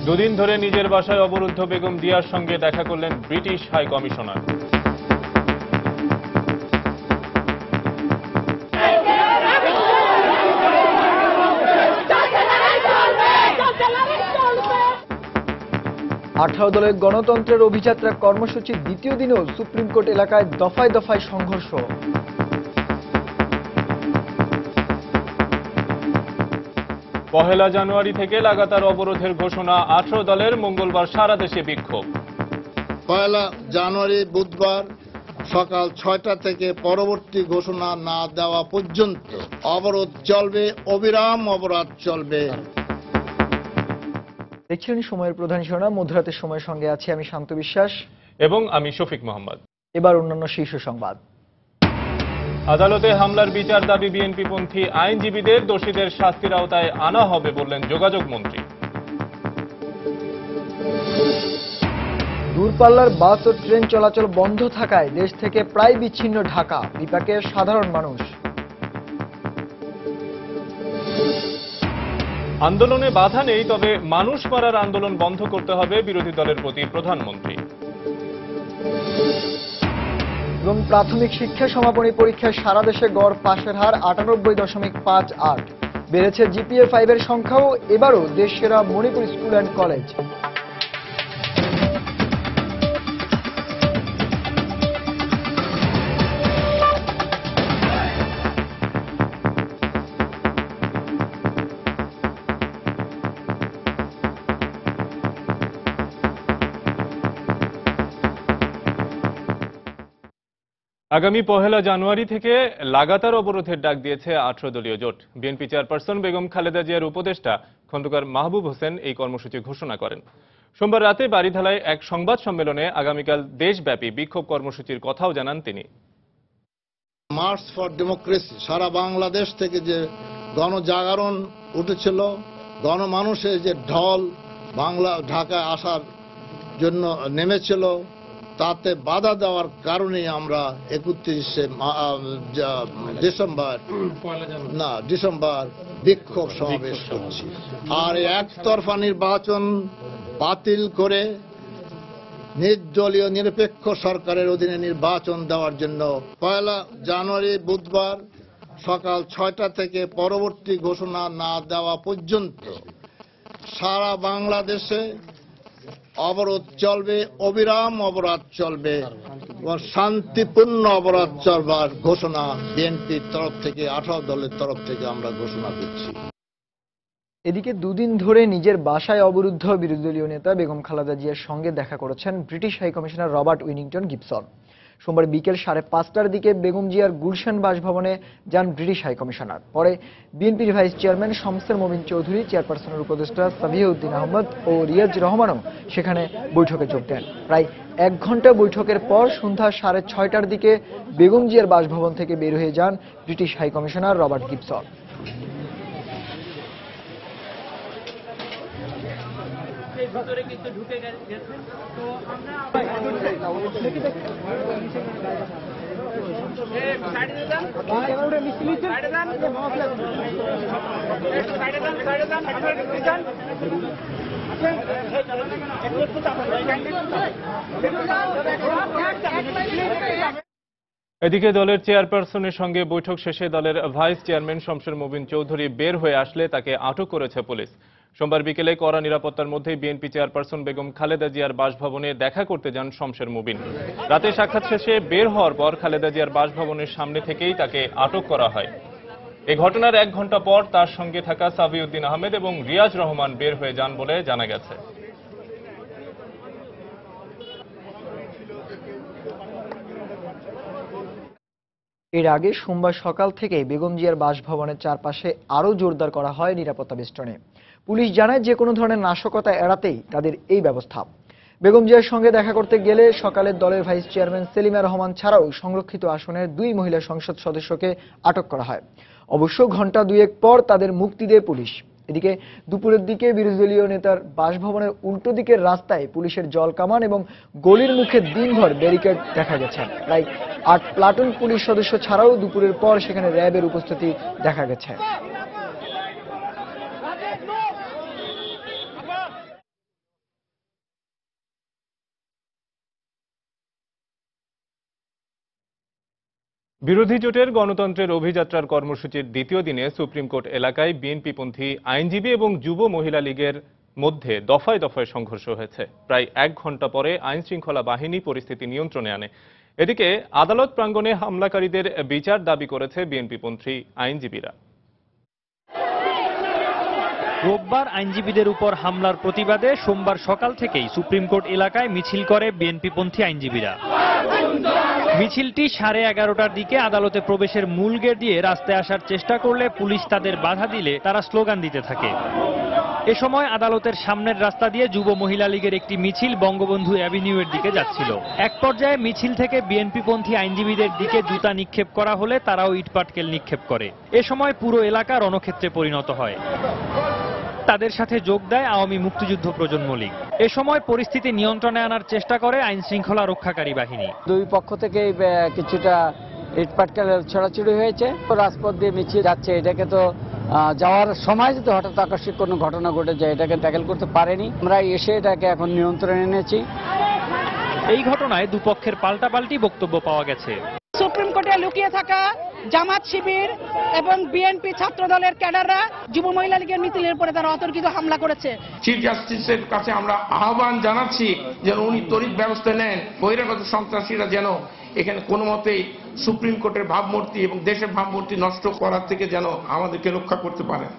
দুদিন ধরে নিজের বাসায় অবরুদ্ধ বেগম জিয়ার সঙ্গে দেখা করলেন ব্রিটিশ হাই কমিশনার। আঠারো দলের গণতন্ত্রের অভিযাত্রা কর্মসূচির দ্বিতীয় দিনেও সুপ্রিম কোর্ট এলাকায় দফায় দফায় সংঘর্ষ। পহেলা জানুয়ারি থেকে লাগাতার অবরোধের ঘোষণা 18 দলের, মঙ্গলবার সারা দেশে বিক্ষোভ। পয়লা জানুয়ারি বুধবার সকাল 6টা থেকে পরবর্তী ঘোষণা না দেওয়া পর্যন্ত অবরোধ চলবে, অবিরাম অবরোধ চলবে। দেখছিলেন সময়ের প্রধান শিরোনাম। মধ্যরাতের সময়ের সঙ্গে আছি আমি শান্ত বিশ্বাস এবং আমি শফিক মোহাম্মদ। এবার অন্যান্য শীর্ষ সংবাদ। আদালতে হামলার বিচার দাবি বিএনপিপন্থী আইনজীবীদের, দোষীদের শাস্তির আওতায় আনা হবে বললেন যোগাযোগ মন্ত্রী। দূরপাল্লার বাস ও ট্রেন চলাচল বন্ধ থাকায় দেশ থেকে প্রায় বিচ্ছিন্ন ঢাকা, বিপাকে সাধারণ মানুষ। আন্দোলনে বাধা নেই, তবে মানুষ মারার আন্দোলন বন্ধ করতে হবে বিরোধী দলের প্রতি প্রধানমন্ত্রী। এবং প্রাথমিক শিক্ষা সমাপনী পরীক্ষায় সারা দেশে গড় পাশের হার 98.58, বেড়েছে জিপিএ 5 এর সংখ্যাও। এবারও দেশ সেরা মণিপুর স্কুল অ্যান্ড কলেজ। আগামী পহেলা জানুয়ারি থেকে লাগাতার অবরোধের ডাক দিয়েছে 18 দলীয় জোট। বিএনপি চেয়ারপারসন বেগম খালেদা জিয়ার উপদেষ্টা খন্দকার মাহবুব হোসেন এই কর্মসূচি ঘোষণা করেন। সোমবার রাতে বারিধারায় এক সংবাদ সম্মেলনে আগামীকাল দেশব্যাপী বিক্ষোভ কর্মসূচির কথাও জানান তিনি। মার্চ ফর ডেমোক্রেসি, সারা বাংলাদেশ থেকে যে গণজাগরণ উঠেছিল, গণমানুষের যে ঢল ঢাকায় আসার জন্য নেমেছিল, তাতে বাধা দেওয়ার কারণে আমরা 31শে ডিসেম্বর বিক্ষোভ সমাবেশ করছি। আর একতরফা নির্বাচন বাতিল করে নির্দলীয় নিরপেক্ষ সরকারের অধীনে নির্বাচন দেওয়ার জন্য পয়লা জানুয়ারি বুধবার সকাল 6টা থেকে পরবর্তী ঘোষণা না দেওয়া পর্যন্ত সারা বাংলাদেশে অবরোধ চলবে, অবিরাম অবরোধ চলবে এবং শান্তিপূর্ণ অবরোধ চলবার ঘোষণা বিএনপির তরফ থেকে, 18 দলের তরফ থেকে আমরা ঘোষণা দিচ্ছি। এদিকে দুদিন ধরে নিজের বাসায় অবরুদ্ধ বিরোধী দলীয় নেতা বেগম খালেদা জিয়ার সঙ্গে দেখা করেছেন British high commissioner Robert Winnington Gibson. সোমবার বিকেল 5:30টার দিকে বেগম জিয়ার গুলশান বাসভবনে যান ব্রিটিশ হাই কমিশনার। পরে বিএনপির ভাইস চেয়ারম্যান শমসের মোমিন চৌধুরী, চেয়ারপারসনের উপদেষ্টা সাবিহউদ্দিন আহমদ ও রিয়াজ রহমানও সেখানে বৈঠকে যোগ দেন। প্রায় 1 ঘণ্টা বৈঠকের পর সন্ধ্যা 6:30টার দিকে বেগম জিয়ার বাসভবন থেকে বের হয়ে যান British high commissioner Robert Gibson. ভিতরে কিন্তু ঢুকে গেছেন, তো আমরা এদিকে দলের চেয়ারপারসনের সঙ্গে বৈঠক শেষে দলের ভাইস চেয়ারম্যান শমসের মোবিন চৌধুরী বের হয়ে আসলে তাকে আটক করেছে পুলিশ। সোমবার বিকেলে কড়া নিরাপত্তার মধ্যে বিএনপি চেয়ারপারসন বেগম খালেদা জিয়ার বাসভবনে দেখা করতে যান শমসের মোবিন। রাতে সাক্ষাৎ শেষে বের হওয়ার পর খালেদা জিয়ার বাসভবনের সামনে থেকেই তাকে আটক করা হয়। এই ঘটনার 1 ঘণ্টা পর তার সঙ্গে থাকা সাবিউদ্দিন আহমেদ এবং রিয়াজ রহমান বের হয়ে যান বলে জানা গেছে। এর আগে সোমবার সকাল থেকে বেগম জিয়ার বাসভবনের চারপাশে আরও জোরদার করা হয় নিরাপত্তা বেষ্টনী। পুলিশ জানায় যে কোনো ধরনের নাশকতা এড়াতেই তাদের এই ব্যবস্থা। বেগম জিয়ার সঙ্গে দেখা করতে গেলে সকালে দলের ভাইস চেয়ারম্যান সেলিমা রহমান ছাড়াও সংরক্ষিত আসনের 2 মহিলা সংসদ সদস্যকে আটক করা হয়। অবশ্য ঘণ্টা 2 পর তাদের মুক্তি দেয় পুলিশ। এদিকে দুপুরের দিকে বিরোধী দলীয় নেতার বাসভবনের উল্টো দিকের রাস্তায় পুলিশের জলকামান এবং গলির মুখে দিনভর ব্যারিকেড দেখা গেছে। প্রায় 8 প্লাটুন পুলিশ সদস্য ছাড়াও দুপুরের পর সেখানে র্যাবের উপস্থিতি দেখা গেছে। বিরোধী জোটের গণতন্ত্রের অভিযাত্রার কর্মসূচির দ্বিতীয় দিনে সুপ্রিম কোর্ট এলাকায় বিএনপিপন্থী আইনজীবী এবং যুব মহিলা লীগের মধ্যে দফায় দফায় সংঘর্ষ হয়েছে। প্রায় 1 ঘণ্টা পরে আইন শৃঙ্খলা বাহিনী পরিস্থিতি নিয়ন্ত্রণে আনে। এদিকে আদালত প্রাঙ্গণে হামলাকারীদের বিচার দাবি করেছে বিএনপিপন্থী আইনজীবীরা। রোববার আইনজীবীদের উপর হামলার প্রতিবাদে সোমবার সকাল থেকেই সুপ্রিম কোর্ট এলাকায় মিছিল করে বিএনপিপন্থী আইনজীবীরা। মিছিলটি 11:30টার দিকে আদালতে প্রবেশের মূল গেট দিয়ে রাস্তায় আসার চেষ্টা করলে পুলিশ তাদের বাধা দিলে তারা স্লোগান দিতে থাকে। এ সময় আদালতের সামনের রাস্তা দিয়ে যুব মহিলা লীগের একটি মিছিল বঙ্গবন্ধু অ্যাভিনিউয়ের দিকে যাচ্ছিল। এক পর্যায়ে মিছিল থেকে বিএনপিপন্থী আইনজীবীদের দিকে জুতা নিক্ষেপ করা হলে তারাও ইটপাটকেল নিক্ষেপ করে। এ সময় পুরো এলাকা রণক্ষেত্রে পরিণত হয়। তাদের সাথে যোগ দেয় আওয়ামী মুক্তিযুদ্ধ প্রজন্ম লীগ। এ সময় পরিস্থিতি নিয়ন্ত্রণে আনার চেষ্টা করে আইন শৃঙ্খলা রক্ষাকারী বাহিনী। দুই পক্ষ থেকে কিছুটা ইটপাটকেল ছড়াছড়ি হয়েছে। রাজপথ দিয়ে মিছিল যাচ্ছে, এটাকে তো যাওয়ার সময় যদি হঠাৎ আকস্মিক কোনো ঘটনা ঘটে যায় এটাকে ট্যাকেল করতে পারেনি। আমরা এসে এটাকে এখন নিয়ন্ত্রণে এনেছি। এই ঘটনায় দুপক্ষের পাল্টাপাল্টি বক্তব্য পাওয়া গেছে। সুপ্রিম কোর্টে লুকিয়ে থাকা জামাত শিবির এবং বিএনপি ছাত্র দলের ক্যাডাররা যুব মহিলা লীগের মিছিলের উপরে তারা অতর্কিত হামলা করেছে। চিফ জাস্টিসের কাছে আমরা আহ্বান জানাচ্ছি যেন উনি তড়িৎ ব্যবস্থা নেন, বহিরাগত সন্ত্রাসীরা যেন এখানে কোনো মতেই সুপ্রিম কোর্টের ভাবমূর্তি এবং দেশের ভাবমূর্তি নষ্ট করার থেকে যেন আমাদেরকে রক্ষা করতে পারেন।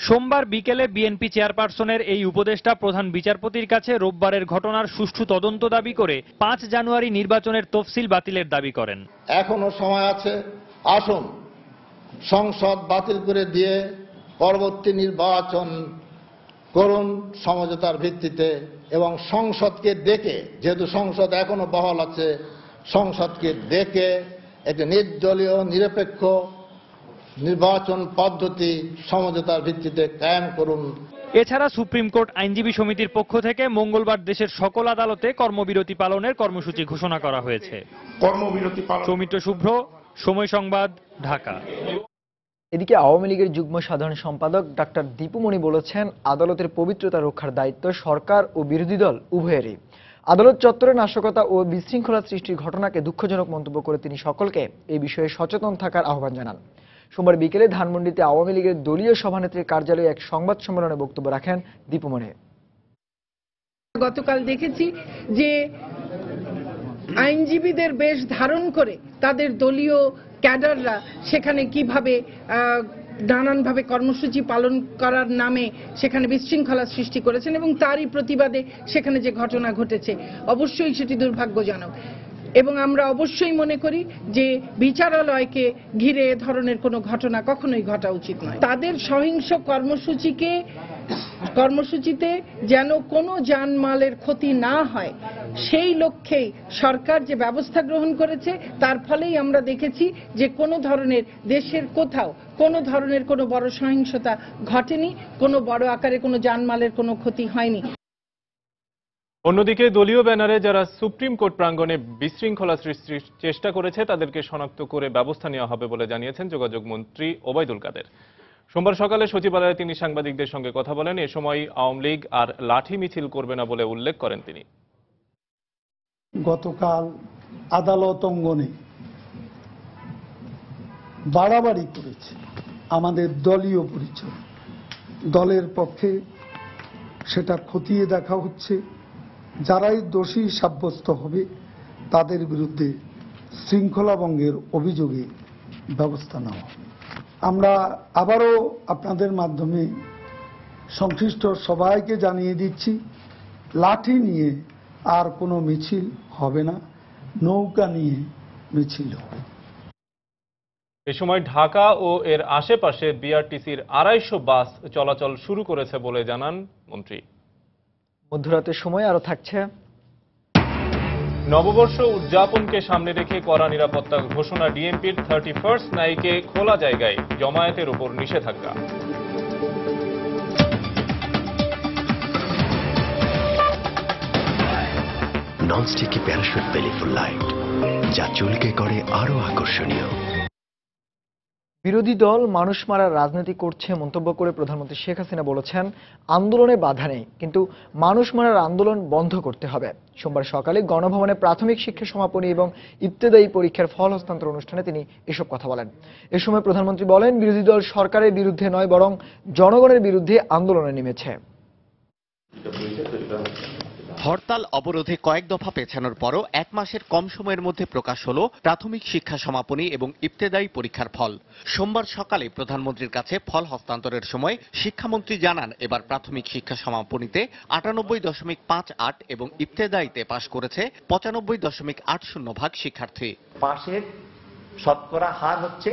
সোমবার বিকেলে বিএনপি চেয়ারপারসনের এই উপদেষ্টা প্রধান বিচারপতির কাছে রোববারের ঘটনার সুষ্ঠু তদন্ত দাবি করে 5 জানুয়ারি নির্বাচনের তফসিল বাতিলের দাবি করেন। এখনো সময় আছে, আসুন সংসদ বাতিল করে দিয়ে পরবর্তী নির্বাচন করুন সমঝোতার ভিত্তিতে, এবং সংসদকে ডেকে, যেহেতু সংসদ এখনো বহাল আছে, সংসদকে ডেকে একটি নির্দলীয় নিরপেক্ষ নির্বাচন পদ্ধতি সমঝোতার ভিত্তিতে কায়েম করুন। এছাড়া সুপ্রিম কোর্ট আইনজীবী সমিতির পক্ষ থেকে মঙ্গলবার দেশের সকল আদালতে কর্মবিরতি পালনের কর্মসূচি ঘোষণা করা হয়েছে। কর্মবিরতি পালন। সৌমিত্র শুভ্র, সময় সংবাদ, ঢাকা। এদিকে আওয়ামী লীগের যুগ্ম সাধারণ সম্পাদক ডাক্তার দীপুমণি বলেছেন, আদালতের পবিত্রতা রক্ষার দায়িত্ব সরকার ও বিরোধী দল উভয়েরই। আদালত চত্বরে নাশকতা ও বিশৃঙ্খলা সৃষ্টির ঘটনাকে দুঃখজনক মন্তব্য করে তিনি সকলকে এই বিষয়ে সচেতন থাকার আহ্বান জানান। সোমবার বিকেলে ধানমন্ডিতে আওয়ামী লীগের দলীয় সভানেত্রীর কার্যালয়ে এক সংবাদ সম্মেলনে বক্তব্য রাখেন দীপুমণি। গতকাল দেখেছি যে আইনজীবীদের বেশ ধারণ করে তাদের দলীয় ক্যাডাররা সেখানে কিভাবে নানানভাবে কর্মসূচি পালন করার নামে সেখানে বিশৃঙ্খলা সৃষ্টি করেছেন, এবং তারই প্রতিবাদে সেখানে যে ঘটনা ঘটেছে অবশ্যই সেটি দুর্ভাগ্যজনক। এবং আমরা অবশ্যই মনে করি যে বিচারালয়কে ঘিরে এ ধরনের কোনো ঘটনা কখনোই ঘটা উচিত নয়। তাদের সহিংস কর্মসূচিতে যেন কোনো জানমালের ক্ষতি না হয় সেই লক্ষ্যেই সরকার যে ব্যবস্থা গ্রহণ করেছে, তার ফলেই আমরা দেখেছি যে কোনো ধরনের দেশের কোথাও কোনো ধরনের কোনো বড় সহিংসতা ঘটেনি, কোনো বড় আকারে কোনো জানমালের কোনো ক্ষতি হয়নি। অন্যদিকে দলীয় ব্যানারে যারা সুপ্রিম কোর্ট প্রাঙ্গণে বিশৃঙ্খলা সৃষ্টির চেষ্টা করেছে তাদেরকে শনাক্ত করে ব্যবস্থা নেওয়া হবে বলে জানিয়েছেন যোগাযোগ মন্ত্রী ওবায়দুল কাদের। সোমবার সকালে সচিবালয়ে তিনি সাংবাদিকদের সঙ্গে কথা বলেন। এ সময় আওয়ামী লীগ আর লাঠি মিছিল করবে না বলে উল্লেখ করেন তিনি। গতকাল আদালত অঙ্গনে বাড়াবাড়ি করেছে আমাদের দলীয় পরিচয়, দলের পক্ষে সেটা খতিয়ে দেখা হচ্ছে। যারাই দোষী সাব্যস্ত হবে তাদের বিরুদ্ধে শৃঙ্খলা ভঙ্গের অভিযোগে ব্যবস্থা নেওয়া হবে। আমরা আবারও আপনাদের মাধ্যমে সংশ্লিষ্ট সবাইকে জানিয়ে দিচ্ছি, লাঠি নিয়ে আর কোনো মিছিল হবে না, নৌকা নিয়ে মিছিল হবে। এ সময় ঢাকা ও এর আশেপাশে বিআরটিসির 250 বাস চলাচল শুরু করেছে বলে জানান মন্ত্রী। মধ্যরাতের সময় আরো থাকছে নববর্ষ উদযাপনকে সামনে রেখে কড়া নিরাপত্তা ঘোষণা ডিএমপির 31st নাইটে খোলা জায়গায় জমায়েতের উপর নিষেধাজ্ঞা। ননস্টিকি প্যারাশুট বেলি ফুল লাইট, যা চুলকে করে আরো আকর্ষণীয়। বিরোধী দল মানুষ মারার রাজনীতি করছে মন্তব্য করে প্রধানমন্ত্রী শেখ হাসিনা বলেছেন, আন্দোলনে বাধা নেই, কিন্তু মানুষ মারার আন্দোলন বন্ধ করতে হবে। সোমবার সকালে গণভবনে প্রাথমিক শিক্ষা সমাপনী এবং ইবতেদায়ী পরীক্ষার ফল হস্তান্তর অনুষ্ঠানে তিনি এসব কথা বলেন। এ সময় প্রধানমন্ত্রী বলেন, বিরোধী দল সরকারের বিরুদ্ধে নয়, বরং জনগণের বিরুদ্ধে আন্দোলনে নেমেছে। হরতাল অবরোধে কয়েক দফা পেছানোর পরও 1 মাসের কম সময়ের মধ্যে প্রকাশ হলো প্রাথমিক শিক্ষা সমাপনী এবং ইবতেদায়ী পরীক্ষার ফল। সোমবার সকালে প্রধানমন্ত্রীর কাছে ফল হস্তান্তরের সময় শিক্ষামন্ত্রী জানান, এবার প্রাথমিক শিক্ষা সমাপনীতে 98.58 এবং ইবতেদায়ীতে পাশ করেছে 95.80% শিক্ষার্থী। পাশের শতকরা হার হচ্ছে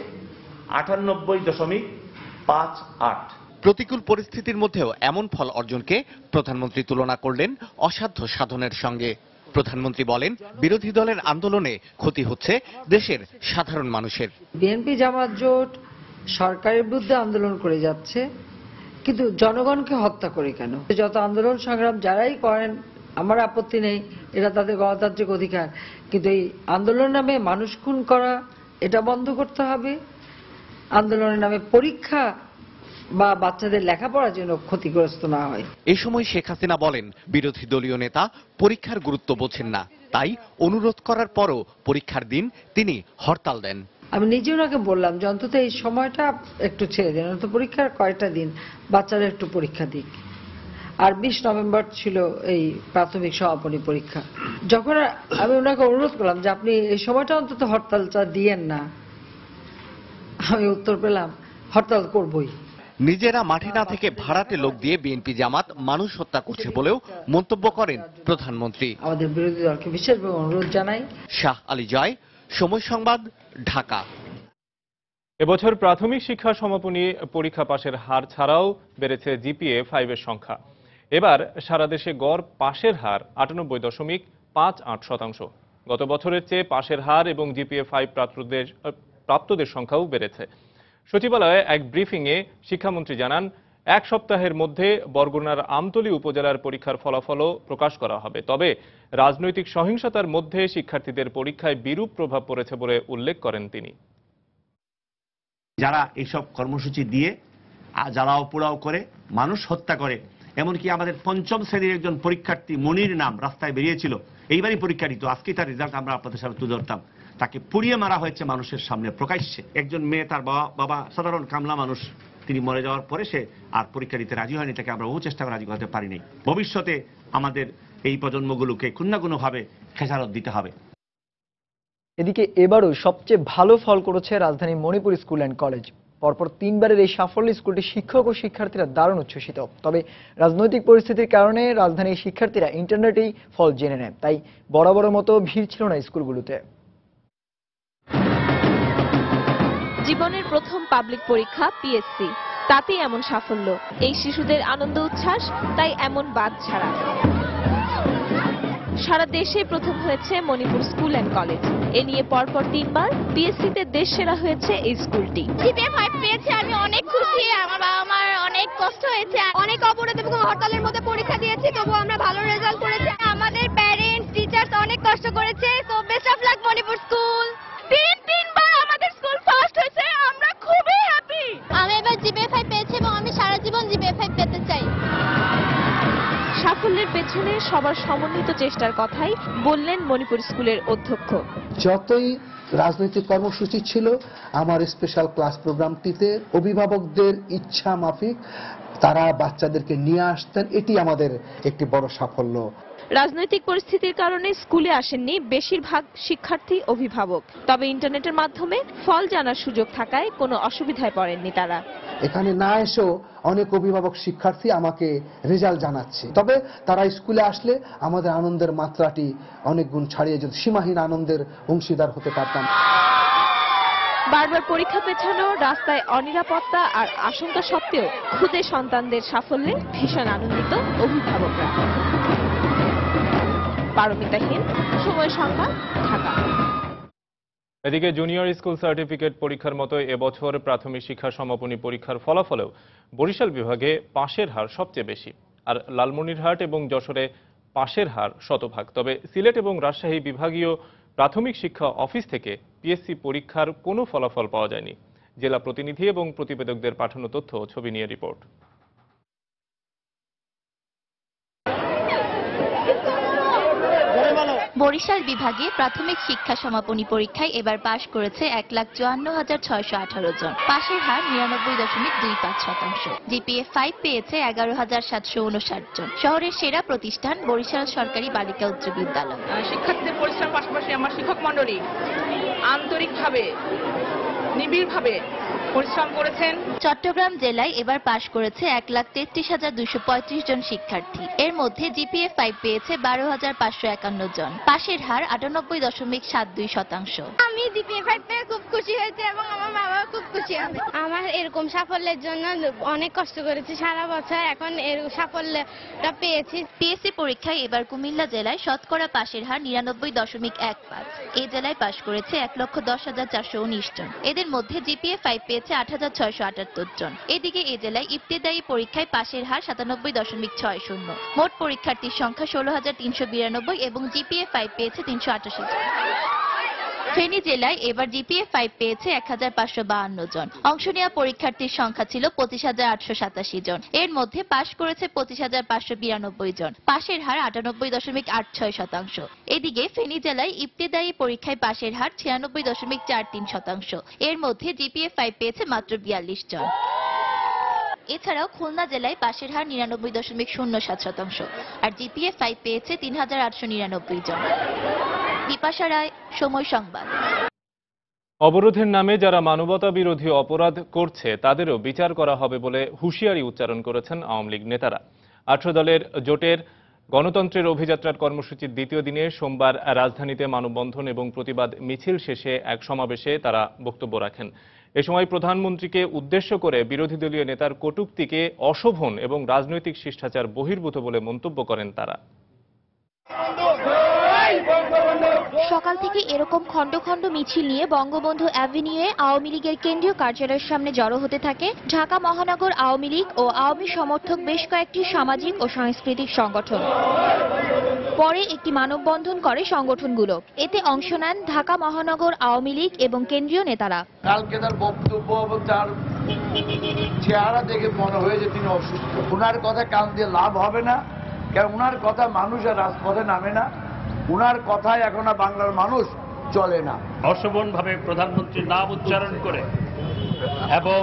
98.58। প্রতিকূল পরিস্থিতির মধ্যেও এমন ফল অর্জনকে প্রধানমন্ত্রী তুলনা করলেন অসাধ্য সাধনের সঙ্গে। প্রধানমন্ত্রী বলেন, বিরোধী দলের আন্দোলনে ক্ষতি হচ্ছে দেশের সাধারণ মানুষের। বিএনপি জামাত জোট সরকারের বিরুদ্ধে আন্দোলন করে যাচ্ছে, কিন্তু জনগণকে হত্যা করে কেন? যত আন্দোলন সংগ্রাম যারাই করেন আমার আপত্তি নেই, এটা তাদের গণতান্ত্রিক অধিকার, কিন্তু এই আন্দোলনের নামে মানুষ খুন করা এটা বন্ধ করতে হবে। আন্দোলনের নামে পরীক্ষা বা বাচ্চাদের লেখাপড়ার জন্য ক্ষতিগ্রস্ত না হয়। এই সময় শেখ হাসিনা বলেন, বিরোধী দলীয় নেতা পরীক্ষার গুরুত্ব বোঝেন না, তাই অনুরোধ করার পরও পরীক্ষার দিন তিনি হরতাল দেন। আমি নিজে ওনাকে বললাম যে অন্তত এই সময়টা একটু ছেড়ে দেন, অন্তত পরীক্ষার কয়টা দিন বাচ্চারা একটু পরীক্ষা দিক। আর 20 নভেম্বর ছিল এই প্রাথমিক সমাপনী পরীক্ষা। যখন আমি ওনাকে অনুরোধ করলাম যে আপনি এই সময়টা অন্তত হরতালটা দিয়েন না, আমি উত্তর পেলাম হরতাল করবই। নিজেরা মাঠে না থেকে ভাড়াটে লোক দিয়ে বিএনপি জামাত মানুষ হত্যা করছে বলেও মন্তব্য করেন প্রধানমন্ত্রী। আমাদের বিরোধী দলকে বিশেষভাবে অনুরোধ জানাই। শাহ আলী জয়, সময় সংবাদ, ঢাকা। এবছর প্রাথমিক শিক্ষা সমাপনী পরীক্ষা পাশের হার ছাড়াও বেড়েছে জিপিএ 5 এর সংখ্যা। এবার সারা দেশে গড় পাশের হার 98.58%। গত বছরের চেয়ে পাশের হার এবং জিপিএ 5 প্রাপ্তদের সংখ্যাও বেড়েছে। সচিবালয়ে এক ব্রিফিংয়ে শিক্ষামন্ত্রী জানান, 1 সপ্তাহের মধ্যে বরগুনার আমতলী উপজেলার পরীক্ষার ফলাফলও প্রকাশ করা হবে। তবে রাজনৈতিক সহিংসতার মধ্যে শিক্ষার্থীদের পরীক্ষায় বিরূপ প্রভাব পড়েছে বলে উল্লেখ করেন তিনি। যারা এইসব কর্মসূচি দিয়ে জ্বালাও পোড়াও করে মানুষ হত্যা করে, এমনকি আমাদের 5ম শ্রেণীর একজন পরীক্ষার্থী মনির নাম রাস্তায় বেরিয়েছিল, এইবারই পরীক্ষা দিত, আজকে তার রেজাল্ট আমরা আপনাদের সামনে তুলে ধরতাম। তাকে পুড়িয়ে মারা হয়েছে মানুষের সামনে প্রকাশ্যে। একজন মেয়ে, তার বাবা সাধারণ কামলা মানুষ, তিনি মরে যাওয়ার পরে সে আর পরীক্ষা দিতে রাজি হয়নি, তাকে আমরা বহু চেষ্টা করে রাজি করতে পারিনি। ভবিষ্যতে আমাদের এই প্রজন্মগুলোকে কোনো না কোনোভাবে খেসারত দিতে হবে। এদিকে এবারও সবচেয়ে ভালো ফল করেছে রাজধানী মণিপুর স্কুল অ্যান্ড কলেজ। পরপর 3 বারের এই সাফল্য স্কুলটির শিক্ষক ও শিক্ষার্থীরা দারুণ উচ্ছ্বসিত। তবে রাজনৈতিক পরিস্থিতির কারণে রাজধানীর শিক্ষার্থীরা ইন্টারনেটেই ফল জেনে নেয়, তাই বরাবরের মতো ভিড় ছিল না স্কুলগুলোতে। জীবনের প্রথম পাবলিক পরীক্ষা পিএসসি, তাতেই এমন সাফল্য। এই শিশুদের আনন্দ উচ্ছ্বাস তাই এমন বাদ ছাড়া। সারা দেশে প্রথম হয়েছে মণিপুর স্কুল অ্যান্ড কলেজ। এ নিয়ে পরপর 3 বার পিএসসিতে দেশ সেরা হয়েছে এই স্কুলটি। জিপিএ 5 পেয়েছে, আমি অনেক খুশি। আমার বাবা মার অনেক কষ্ট হয়েছে, অনেক অবরোধ এবং হরতালের মধ্যে পরীক্ষা দিয়েছি, তবু আমরা ভালো রেজাল্ট করেছি। আমাদের প্যারেন্টস টিচার্স অনেক কষ্ট করেছে। তো best of luck Manipur school. 3 বার আমাদের স্কুল ফার্স্ট হয়েছে, আমরা খুবই হ্যাপি। আমি এবার জিপিএ 5 পেয়েছি এবং আমি সারা জীবন জিপিএ 5 পেতে চাই। সাফল্যের পেছনে সবার সমন্বিত চেষ্টার কথাই বললেন মণিপুর স্কুলের অধ্যক্ষ। যতই রাজনৈতিক কর্মসূচি ছিল, আমার স্পেশাল ক্লাস প্রোগ্রামটিতে অভিভাবকদের ইচ্ছা মাফিক তারা বাচ্চাদেরকে নিয়ে আসতেন, এটি আমাদের একটি বড় সাফল্য। রাজনৈতিক পরিস্থিতির কারণে স্কুলে আসেননি বেশিরভাগ শিক্ষার্থী অভিভাবক, তবে ইন্টারনেটের মাধ্যমে ফল জানার সুযোগ থাকায় কোনো অসুবিধায় পড়েননি তারা। এখানে না এসেও অনেক অভিভাবক শিক্ষার্থী আমাকে রেজাল্ট জানাচ্ছে, তবে তারা স্কুলে আসলে আমাদের আনন্দের মাত্রাটি অনেক গুণ ছাড়িয়ে যেত, সীমাহীন আনন্দের অংশীদার হতে পারতাম। বারবার পরীক্ষা পেছানো, রাস্তায় অনিরাপত্তা আর আশঙ্কা সত্ত্বেও খুদে সন্তানদের সাফল্যে ভীষণ আনন্দিত অভিভাবকরা। পারমিতাহীন, সময় সংবাদ, ঢাকা। এদিকে জুনিয়র স্কুল সার্টিফিকেট পরীক্ষার মতো এবছর প্রাথমিক শিক্ষা সমাপনী পরীক্ষার ফলাফলেও বরিশাল বিভাগে পাশের হার সবচেয়ে বেশি, আর লালমনিরহাট এবং যশোরে পাশের হার শতভাগ। তবে সিলেট এবং রাজশাহী বিভাগীয় প্রাথমিক শিক্ষা অফিস থেকে পিএসসি পরীক্ষার কোনো ফলাফল পাওয়া যায়নি। জেলা প্রতিনিধি এবং প্রতিবেদকদের পাঠানো তথ্য ও ছবি নিয়ে রিপোর্ট। বরিশাল বিভাগে প্রাথমিক শিক্ষা সমাপনী পরীক্ষায় এবার পাশ করেছে 1,54,618 জন। পাশের হার 99.25%। জিপিএ 5 পেয়েছে 11,759 জন। শহরের সেরা প্রতিষ্ঠান বরিশাল সরকারি বালিকা উচ্চ বিদ্যালয়। শিক্ষার্থীদের পরিশ্রমের পাশাপাশি আমার শিক্ষক মণ্ডলী আন্তরিকভাবে নিবিড়ভাবে পরিশ্রম করেছেন। চট্টগ্রাম জেলায় এবার পাশ করেছে 1,33,235 জন শিক্ষার্থী। এর মধ্যে জিপিএ 5 পেয়েছে 12,551 জন। পাশের হার 98.72%। আমি জিপিএ 5 পেয়ে খুব খুশি হয়েছে এবং আমার বাবা খুব খুশি হবে। আমার এরকম সাফল্যের জন্য অনেক কষ্ট করেছি সারা বছর, এখন এর সাফল্যটা পেয়েছি। পিএসসি পরীক্ষায় এবার কুমিল্লা জেলায় শতকরা পাশের হার 99.15। এই জেলায় পাশ করেছে 1,10,419 জন। এদের মধ্যে জিপিএ 5 পেয়েছে 8,678 জন। এদিকে এই জেলায় ইবতেদায়ী পরীক্ষায় পাশের হার 97.60। মোট পরীক্ষার্থীর সংখ্যা 16,392 এবং জিপিএ 5 পেয়েছে 388 জন। ফেনী জেলায় এবার জিপিএ 5 পেয়েছে 1,552 জন। অংশ নেওয়া পরীক্ষার্থীর সংখ্যা ছিল 25,887 জন। এর মধ্যে পাশ করেছে 25,592 জন। পাশের হার 98.86%। এদিকে ফেনী জেলায় ইবতেদায়ী পরীক্ষায় পাশের হার 96.43%। এর মধ্যে জিপিএ 5 পেয়েছে মাত্র 42 জন। এছাড়াও খুলনা জেলায় পাশের হার 99.07%। আর জিপিএ 5 পেয়েছে 3,899 জন। দীপাশা রায়, সময় সংবাদ। অবরোধের নামে যারা মানবতা বিরোধী অপরাধ করছে তাদেরও বিচার করা হবে বলে হুঁশিয়ারি উচ্চারণ করেছেন আওয়ামী লীগ নেতারা। 18 দলের জোটের গণতন্ত্রের অভিযাত্রার কর্মসূচির দ্বিতীয় দিনে সোমবার রাজধানীতে মানববন্ধন এবং প্রতিবাদ মিছিল শেষে এক সমাবেশে তারা বক্তব্য রাখেন। এ সময় প্রধানমন্ত্রীকে উদ্দেশ্য করে বিরোধী দলীয় নেতার কটূক্তিকে অশোভন এবং রাজনৈতিক শিষ্টাচার বহির্ভূত বলে মন্তব্য করেন তারা। সকাল থেকে এরকম খণ্ড খণ্ড মিছিল নিয়ে বঙ্গবন্ধু অ্যাভিনিউয়ে আওয়ামী লীগের কেন্দ্রীয় কার্যালয়ের সামনে জড়ো হতে থাকে ঢাকা মহানগর আওয়ামী লীগ ও আওয়ামী সমর্থক বেশ কয়েকটি সামাজিক ও সাংস্কৃতিক সংগঠন। পরে একটি মানববন্ধন করে সংগঠনগুলো। এতে অংশ নেন ঢাকা মহানগর আওয়ামী লীগ এবং কেন্দ্রীয় নেতারা। কালকে তার বক্তব্য এবং তার চেহারা দেখে মনে হয় যে তিনি অসুস্থ। ওনার কথা কান দিয়ে লাভ হবে না, কারণ ওনার কথা মানুষ আর রাজপথে নামে না। উনার কথায় এখন আর বাংলার মানুষ চলে না। অশোভনভাবে প্রধানমন্ত্রীর নাম উচ্চারণ করে এবং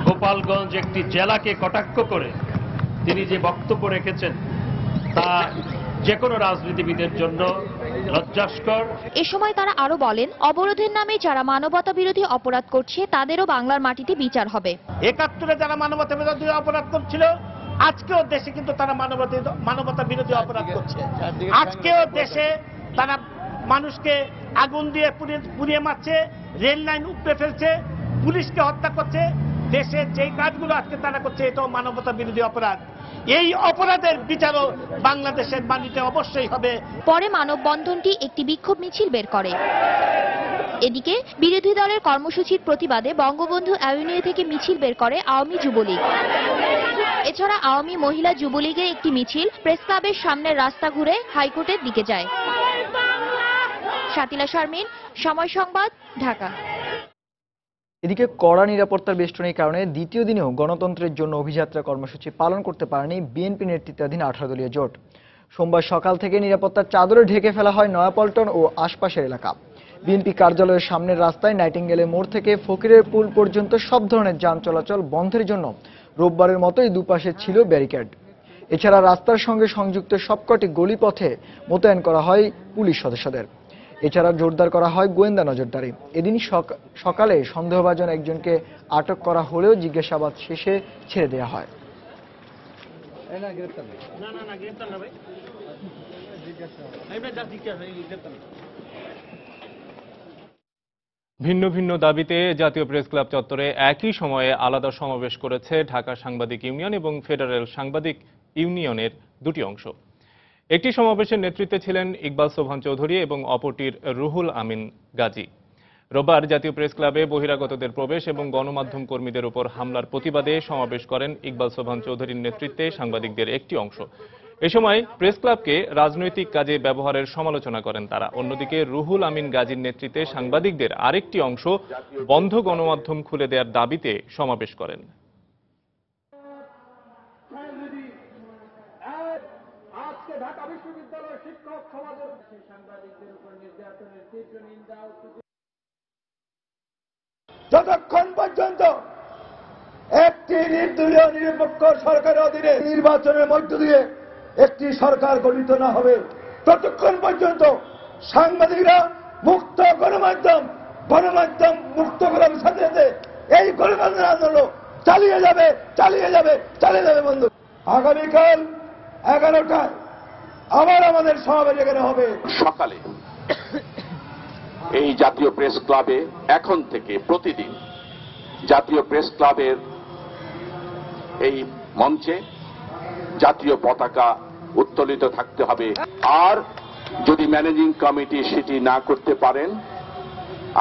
গোপালগঞ্জ একটি জেলাকে কটাক্ষ করে তিনি যে বক্তব্য রেখেছেন তা যে কোনো রাজনীতিবিদের জন্য লজ্জাস্কর। এ সময় তারা আরো বলেন, অবরোধের নামে যারা মানবতা বিরোধী অপরাধ করছে তাদেরও বাংলার মাটিতে বিচার হবে। 71-এ যারা মানবতা বিরোধী অপরাধ করছিল আজকেও দেশে কিন্তু তারা মানবতা বিরোধী অপরাধ করছে। আজকেও দেশে তারা মানুষকে আগুন দিয়ে পুড়িয়ে মারছে, রেল লাইন উপড়ে ফেলছে, পুলিশকে হত্যা করছে। দেশে যেই কাজগুলো আজকে তারা করছে এটাও মানবতা বিরোধী অপরাধ। এই অপরাধের বিচারও বাংলাদেশের মাটিতে অবশ্যই হবে। পরে মানববন্ধনটি একটি বিক্ষোভ মিছিল বের করে। এদিকে বিরোধী দলের কর্মসূচির প্রতিবাদে বঙ্গবন্ধু অ্যাভিনিউ থেকে মিছিল বের করে আওয়ামী যুবলীগ। এছাড়া আওয়ামী মহিলা যুবলীগের একটি মিছিল প্রেস ক্লাবের সামনের রাস্তা ঘুরে হাইকোর্টের দিকে যায়। শাতিলা শারমিন, সময় সংবাদ, ঢাকা। এদিকে কড়া নিরাপত্তার বেষ্টনীর কারণে দ্বিতীয় দিনেও গণতন্ত্রের জন্য অভিযাত্রা কর্মসূচি পালন করতে পারেনি বিএনপি নেতৃত্বাধীন 18 দলীয় জোট। সোমবার সকাল থেকে নিরাপত্তার চাদরে ঢেকে ফেলা হয় নয়াপল্টন ও আশপাশের এলাকা। বিএনপি কার্যালয়ের সামনের রাস্তায় নাইটিঙ্গেলের মোড় থেকে ফকিরের পুল পর্যন্ত সব ধরনের যান চলাচল বন্ধের জন্য রোববারের মতোই দুপাশে ছিল ব্যারিকেড। এছাড়া রাস্তার সঙ্গে সংযুক্ত সবকটি গলিপথে মোতায়েন করা হয় পুলিশ সদস্যদের। এছাড়া জোরদার করা হয় গোয়েন্দা নজরদারি। এদিন সকালে সন্দেহভাজন একজনকে আটক করা হলেও জিজ্ঞাসাবাদ শেষে ছেড়ে দেওয়া হয়। ভিন্ন ভিন্ন দাবিতে জাতীয় প্রেস ক্লাব চত্বরে একই সময়ে আলাদা সমাবেশ করেছে ঢাকা সাংবাদিক ইউনিয়ন এবং ফেডারেল সাংবাদিক ইউনিয়নের দুটি অংশ। একটি সমাবেশের নেতৃত্বে ছিলেন ইকবাল সোবহান চৌধুরী এবং অপরটির রুহুল আমিন গাজী। রোববার জাতীয় প্রেস ক্লাবে বহিরাগতদের প্রবেশ এবং গণমাধ্যম কর্মীদের উপর হামলার প্রতিবাদে সমাবেশ করেন ইকবাল সোবহান চৌধুরীর নেতৃত্বে সাংবাদিকদের একটি অংশ। এ সময় প্রেস ক্লাবকে রাজনৈতিক কাজে ব্যবহারের সমালোচনা করেন তারা। অন্যদিকে রুহুল আমিন গাজীর নেতৃত্বে সাংবাদিকদের আরেকটি অংশ বন্ধ গণমাধ্যম খুলে দেওয়ার দাবিতে সমাবেশ করেন। যতক্ষণ পর্যন্ত একটি নির্দলীয় নিরপেক্ষ সরকারের অধীনে নির্বাচনের মধ্য দিয়ে একটি সরকার গঠিত না হবে, ততক্ষণ পর্যন্ত সাংবাদিকরা মুক্ত গণমাধ্যম মুক্ত করার সাথে সাথে এই গণমাধ্যমের আন্দোলন চালিয়ে যাবে বন্ধু। আগামীকাল 11টায় আবার আমাদের সমাবেশ এখানে হবে। সকালে এই জাতীয় প্রেস ক্লাবে এখন থেকে প্রতিদিন জাতীয় প্রেস ক্লাবের এই মঞ্চে জাতীয় পতাকা উত্তোলিত থাকতে হবে। আর যদি ম্যানেজিং কমিটি সেটি না করতে পারেন,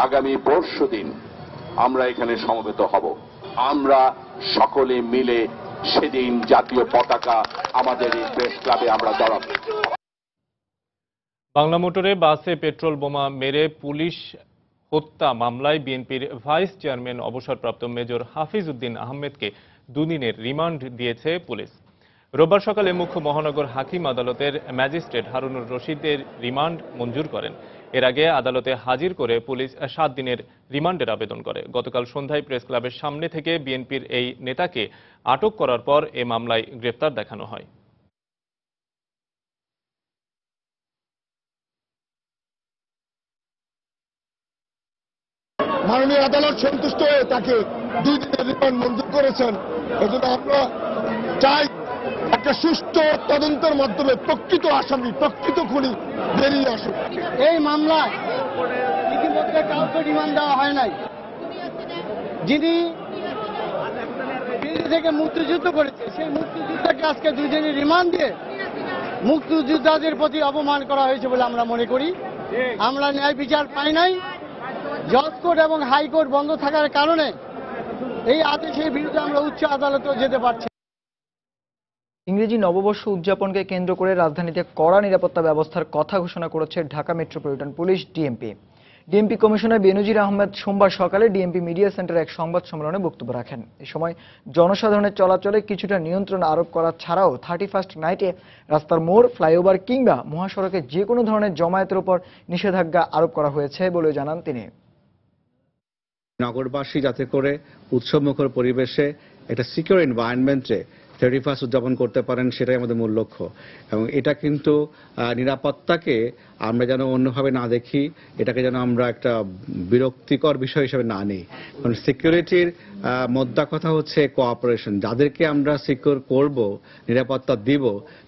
আগামী পরশুদিন আমরা এখানে সমবেত হব। আমরা সকলে মিলে সেদিন জাতীয় পতাকা আমাদের এই প্রেস ক্লাবে আমরা জড়াব। বাংলা মোটরে বাসে পেট্রোল বোমা মেরে পুলিশ হত্যা মামলায় বিএনপির ভাইস চেয়ারম্যান অবসরপ্রাপ্ত মেজর হাফিজ উদ্দিন আহমেদকে 2 দিনের রিমান্ড দিয়েছে পুলিশ। রোববার সকালে মুখ্য মহানগর হাকিম আদালতের ম্যাজিস্ট্রেট হারুনুর রশিদের রিমান্ড মঞ্জুর করেন। এর আগে আদালতে হাজির করে পুলিশ 7 দিনের রিমান্ডের আবেদন করে। গতকাল সন্ধ্যায় প্রেস ক্লাবের সামনে থেকে বিএনপির এই নেতাকে আটক করার পর এ মামলায় গ্রেফতার দেখানো হয়। মাননীয় আদালত সন্তুষ্ট হয়ে তাকে 2 দিনের রিমান্ড মঞ্জুর করেছেন। এজন্য আমরা চাই একটা সুষ্ঠু তদন্তের মাধ্যমে প্রকৃত আসামি, প্রকৃত খুনি বেরিয়ে আসুক। এই মামলায় ইতিমধ্যে কাউকে রিমান্ড দেওয়া হয় নাই। যিনি দিল্লি থেকে মুক্তিযুদ্ধ করেছে, সেই মুক্তিযুদ্ধকে আজকে 2 দিনের রিমান্ড দিয়ে মুক্তিযোদ্ধাদের প্রতি অপমান করা হয়েছে বলে আমরা মনে করি। আমরা ন্যায় বিচার পাই নাই। জজ কোর্ট এবং হাইকোর্ট বন্ধ থাকার কারণে এই আদেশের বিরুদ্ধে আমরা উচ্চ আদালতেও যেতে পারছি। ইংরেজি নববর্ষ উদযাপনকে কেন্দ্র করে রাজধানীতে কড়া নিরাপত্তা ব্যবস্থার কথা ঘোষণা করেছে Dhaka metropolitan police DMP commissioner Benazir Ahmed সোমবার সকালে ডিএমপি মিডিয়া সেন্টারে এক সংবাদ সম্মেলনে বক্তব্য রাখেন। এ সময় জনসাধারণের চলাচলে কিছুটা নিয়ন্ত্রণ আরোপ করা ছাড়াও 31st নাইটে রাস্তার মোড়, ফ্লাইওভার কিংবা মহাসড়কে যে কোনো ধরনের জমায়েতের উপর নিষেধাজ্ঞা আরোপ করা হয়েছে বলে জানান তিনি। নগরবাসী যাতে করে উৎসবমুখর পরিবেশে একটা সিকিউর এনভায়রনমেন্টে 31st উদযাপন করতে পারেন, সেটাই আমাদের মূল লক্ষ্য। এবং এটা কিন্তু নিরাপত্তাকে আমরা যেন অন্যভাবে না দেখি, এটাকে যেন আমরা একটা বিরক্তিকর বিষয় হিসেবে না নিই। কারণ সিকিউরিটির মোদ্দা কথা হচ্ছে কোঅপারেশন। যাদেরকে আমরা সিকিউর করব, নিরাপত্তা দিব,